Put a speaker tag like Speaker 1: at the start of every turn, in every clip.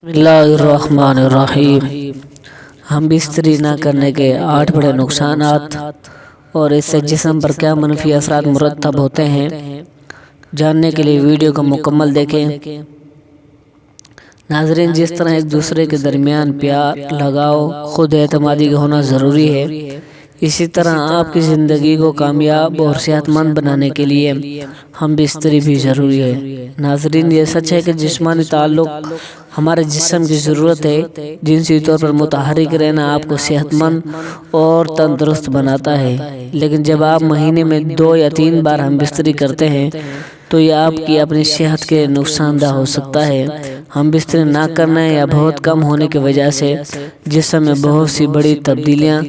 Speaker 1: بسم اللہ الرحمن الرحیم۔ ہم بستری نہ کرنے کے 8 بڑے نقصانات اور اس سے جسم پر کیا منفی اثرات مرتب ہوتے ہیں، جاننے کے لیے ویڈیو کو مکمل دیکھیں۔ ناظرین، جس طرح ایک دوسرے کے درمیان پیار، لگاؤ، خود اعتمادی کا ہونا ضروری ہے، اسی طرح آپ کی زندگی کو کامیاب اور صحت مند بنانے کے لیے ہم بستری بھی ضروری ہے۔ ناظرین، یہ سچ ہے کہ جسمانی تعلق ہمارے جسم کی ضرورت ہے۔ جنسی طور پر متحرک رہنا آپ کو صحت مند اور تندرست بناتا ہے، لیکن جب آپ مہینے میں 2 یا 3 بار ہم بستری کرتے ہیں تو یہ آپ کی اپنی صحت کے نقصان دہ ہو سکتا ہے۔ ہم بستری نہ کرنے یا بہت کم ہونے کی وجہ سے جسم میں بہت سی بڑی تبدیلیاں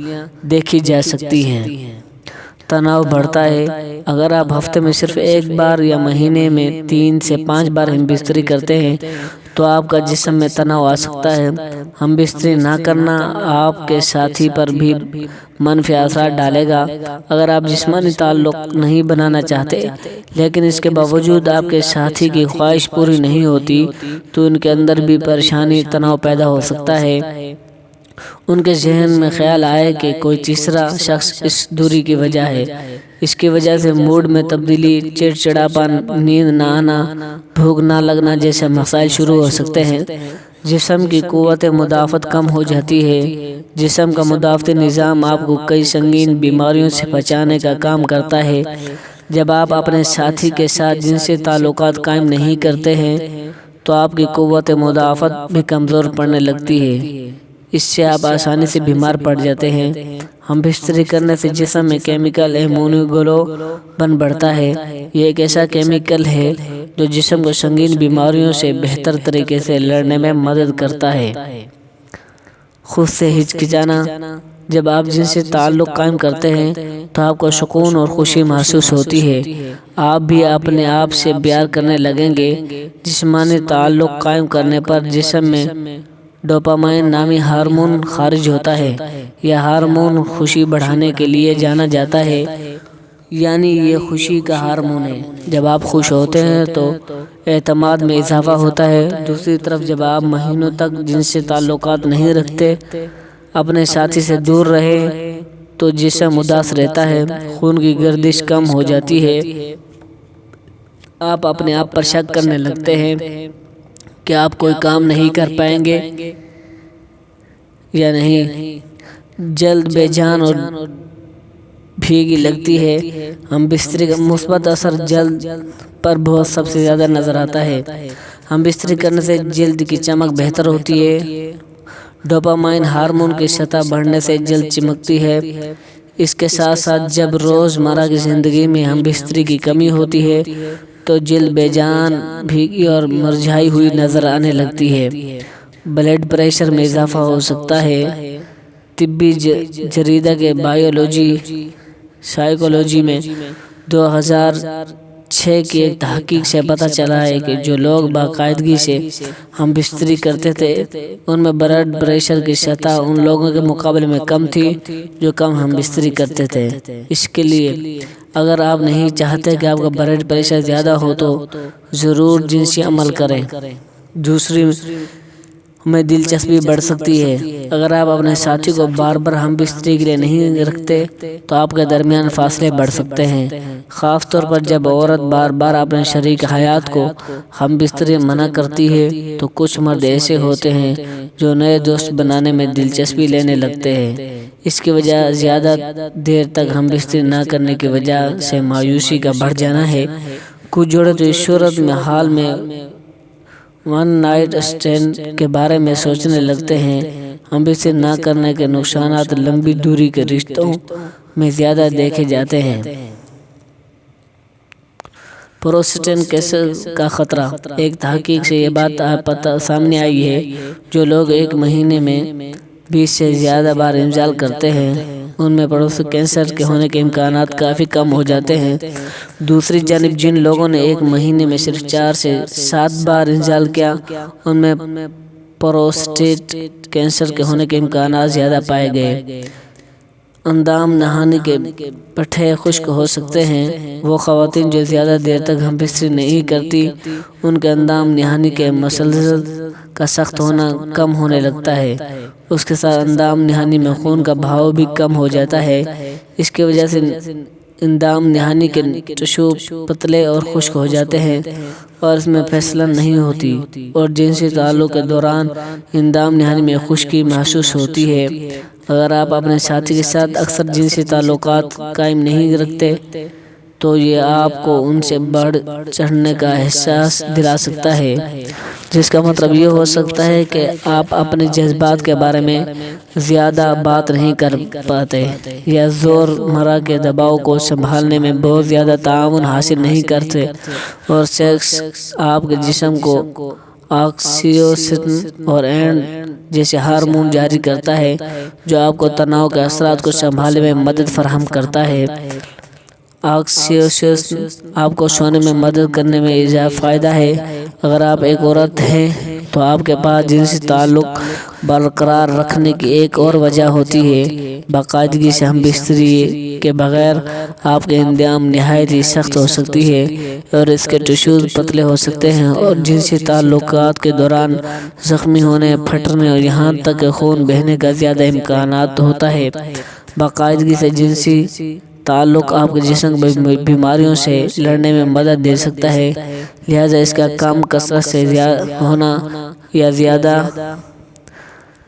Speaker 1: دیکھی جا سکتی ہیں۔ تناؤ بڑھتا ہے۔ اگر آپ ہفتے میں صرف 1 بار یا مہینے میں 3 سے 5 بار ہم بستری کرتے ہیں تو آپ کا جسم میں تناؤ آ سکتا ہے۔ ہم بستری نہ کرنا آپ کے ساتھی پر بھی منفی اثرات ڈالے گا۔ اگر آپ جسمانی تعلق نہیں بنانا چاہتے لیکن اس کے باوجود آپ کے ساتھی کی خواہش پوری نہیں ہوتی تو ان کے اندر بھی پریشانی، تناؤ پیدا ہو سکتا ہے۔ ان کے ذہن میں خیال آئے کہ کوئی تیسرا شخص اس دوری کی وجہ ہے۔ اس کی وجہ سے موڈ میں تبدیلی، چڑچڑاپن، نیند نہ آنا، بھوک نہ لگنا جیسے مسائل شروع ہو سکتے ہیں۔ جسم کی قوت مدافعت کم ہو جاتی ہے۔ جسم کا مدافعتی نظام آپ کو کئی سنگین بیماریوں سے بچانے کا کام کرتا ہے۔ جب آپ اپنے ساتھی کے ساتھ جنسی تعلقات قائم نہیں کرتے ہیں تو آپ کی قوت مدافعت بھی کمزور پڑنے لگتی ہے۔ اس سے آپ آسانی سے بیمار پڑ جاتے ہیں۔ ہم بستری کرنے سے جسم میں کیمیکل ہیموگلوبن بڑھتا ہے۔ یہ ایک ایسا کیمیکل ہے جو جسم کو سنگین بیماریوں سے بہتر طریقے سے لڑنے میں مدد کرتا ہے۔ خود سے ہچکچانا۔ جب آپ جنسی تعلق قائم کرتے ہیں تو آپ کو سکون اور خوشی محسوس ہوتی ہے۔ آپ بھی اپنے آپ سے پیار کرنے لگیں گے۔ جسمانی تعلق قائم کرنے پر جسم میں ڈوپامائن نامی ہارمون خارج ہوتا ہے۔ یہ ہارمون خوشی بڑھانے کے لیے جانا جاتا ہے، یعنی یہ خوشی کا ہارمون ہے۔ جب آپ خوش ہوتے ہیں تو اعتماد میں اضافہ ہوتا ہے۔ دوسری طرف جب آپ مہینوں تک جنسی تعلقات نہیں رکھتے، اپنے ساتھی سے دور رہے تو جسم اداس رہتا ہے، خون کی گردش کم ہو جاتی ہے، آپ اپنے آپ پر شک کرنے لگتے ہیں کہ آپ کوئی کام نہیں کر پائیں گے یا نہیں، جلد بے جان اور بھیگی لگتی ہے۔ ہم بستری کا مثبت اثر جلد پر بہت سب سے زیادہ نظر آتا ہے۔ ہم بستری کرنے سے جلد کی چمک بہتر ہوتی ہے۔ ڈوپامائن ہارمون کی سطح بڑھنے سے جلد چمکتی ہے۔ اس کے ساتھ ساتھ جب روزمرہ کی زندگی میں ہم بستری کی کمی ہوتی ہے تو جلد بے جان، بھیگی اور مرجھائی ہوئی نظر آنے لگتی ہے۔ بلڈ پریشر میں اضافہ ہو سکتا ہے۔ طبی جریدہ کے بائیولوجی سائیکولوجی میں 2006 کی ایک تحقیق سے پتہ چلا ہے کہ جو لوگ باقاعدگی سے ہم بستری کرتے تھے ان میں بلڈ پریشر کی سطح ان لوگوں کے مقابلے میں کم تھی جو کم ہم بستری کرتے تھے۔ اس کے لیے اگر آپ نہیں چاہتے کہ آپ کا بلڈ پریشر زیادہ ہو تو ضرور جنسی عمل کریں۔ دوسری میں دلچسپی بڑھ سکتی ہے۔ اگر آپ اپنے ساتھی کو بار بار ہم بستری کے لیے نہیں رکھتے تو آپ کے درمیان فاصلے بڑھ سکتے ہیں، خاص طور پر جب عورت بار بار اپنے شریک حیات کو ہم بستری منع کرتی ہے تو کچھ مرد ایسے ہوتے ہیں جو نئے دوست بنانے میں دلچسپی لینے لگتے ہیں۔ اس کی وجہ زیادہ دیر تک ہم بستری نہ کرنے کی وجہ سے مایوسی کا بڑھ جانا ہے۔ کچھ جوڑے تو اس صورت میں حال میں ون نائٹ اسٹینڈ کے بارے میں سوچنے لگتے ہیں۔ ہم بستری نہ کرنے کے نقصانات لمبی دوری کے رشتوں میں زیادہ دیکھے جاتے ہیں۔ پروسٹیٹ کینسر کا خطرہ۔ ایک تحقیق سے یہ بات سامنے آئی ہے جو لوگ ایک مہینے میں 20 سے زیادہ بار انزال کرتے ہیں ان میں پروسٹیٹ کینسر کے ہونے کے امکانات کافی کم ہو جاتے ہیں۔ دوسری جانب جن لوگوں نے ایک مہینے میں صرف 4 سے 7 بار انزال کیا ان میں پروسٹیٹ کینسر کے ہونے کے امکانات زیادہ پائے گئے۔ اندام نہانے کے پٹھے خشک ہو سکتے ہیں۔ وہ خواتین جو زیادہ دیر تک ہم بستری نہیں کرتی ان کے اندام نہانے کے مسلسل کا سخت ہونا کم ہونے لگتا ہے۔ اس کے ساتھ اندام نہانی میں خون کا بہاؤ بھی کم ہو جاتا ہے۔ اس کی وجہ سے اندام نہانی کے ٹشو پتلے اور خشک ہو جاتے ہیں اور اس میں پھسلن نہیں ہوتی، اور جنسی تعلق کے دوران اندام نہانی میں خشکی محسوس ہوتی ہے۔ اگر آپ اپنے ساتھی کے ساتھ اکثر جنسی تعلقات قائم نہیں رکھتے تو یہ آپ کو ان سے بڑھ چڑھنے کا احساس دلا سکتا ہے، جس کا مطلب یہ ہو سکتا ہے کہ آپ اپنے جذبات کے بارے میں زیادہ بات نہیں کر پاتے، یا زور مرا کے دباؤ کو سنبھالنے میں بہت زیادہ تعاون حاصل نہیں کرتے، اور سیکس آپ کے جسم کو آکسیٹوسن اور اینڈ جیسے ہارمون جاری کرتا ہے جو آپ کو تناؤ کے اثرات کو سنبھالنے میں مدد فراہم کرتا ہے۔ آکسیٹوسن آپ کو سونے میں مدد کرنے میں اضافی فائدہ ہے۔ اگر آپ ایک عورت ہیں تو آپ کے پاس جنسی تعلق برقرار رکھنے کی ایک اور وجہ ہوتی ہے۔ باقاعدگی سے ہم بستری کے بغیر آپ کے اندام نہایت ہی سخت ہو سکتی ہے اور اس کے ٹشوز پتلے ہو سکتے ہیں اور جنسی تعلقات کے دوران زخمی ہونے، پھٹنے اور یہاں تک کہ خون بہنے کا زیادہ امکانات ہوتا ہے۔ باقاعدگی سے جنسی تعلق آپ کے جسم میں بیماریوں سے لڑنے میں مدد دے سکتا ہے، لہذا اس کا کم کثرت سے ہونا یا زیادہ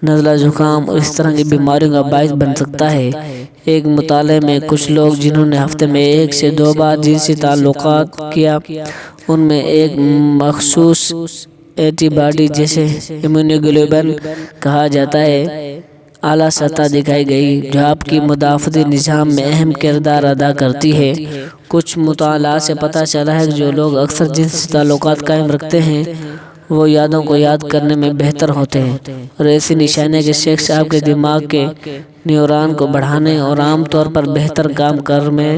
Speaker 1: نزلہ زکام اور اس طرح کی بیماریوں کا باعث بن سکتا ہے۔ ایک مطالعے میں کچھ لوگ جنہوں نے ہفتے میں 1 سے 2 بار جنسی تعلقات کیا ان میں ایک مخصوص اینٹی باڈی جسے ایمیونوگلوبولن کہا جاتا ہے اعلیٰ سطح دکھائی گئی، جو آپ کی مدافعتی نظام میں اہم کردار ادا کرتی ہے۔ کچھ مطالعات سے پتہ چلا ہے کہ جو لوگ اکثر جنسی تعلقات قائم رکھتے ہیں وہ یادوں کو یاد کرنے میں بہتر ہوتے ہیں، اور ایسی نشانیاں کہ سیکس آپ کے دماغ کے نیورون کو بڑھانے اور عام طور پر بہتر کام کرنے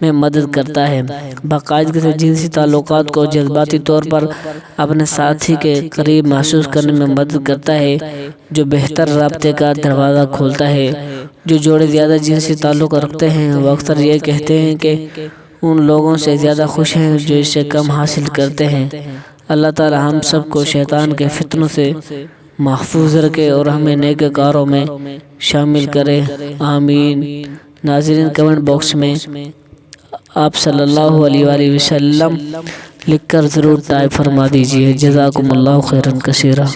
Speaker 1: میں مدد کرتا ہے۔ باقاعدگی سے جنسی تعلقات کو جذباتی طور پر اپنے ساتھی کے قریب محسوس کرنے میں مدد کرتا ہے، جو بہتر رابطے کا دروازہ کھولتا ہے۔ جو جوڑے زیادہ جنسی تعلق رکھتے ہیں وہ اکثر یہ کہتے ہیں کہ ان لوگوں سے زیادہ خوش ہیں جو اس سے کم حاصل کرتے ہیں۔ اللہ تعالی ہم سب کو شیطان کے فتنوں سے محفوظ رکھے اور ہمیں نیک کاروں میں شامل کرے، آمین۔ ناظرین، کمنٹ باکس میں آپ صلی اللہ علیہ وآلہ وسلم لکھ کر ضرور ٹائپ فرما دیجئے۔ جزاکم اللہ خیرا کثیرا۔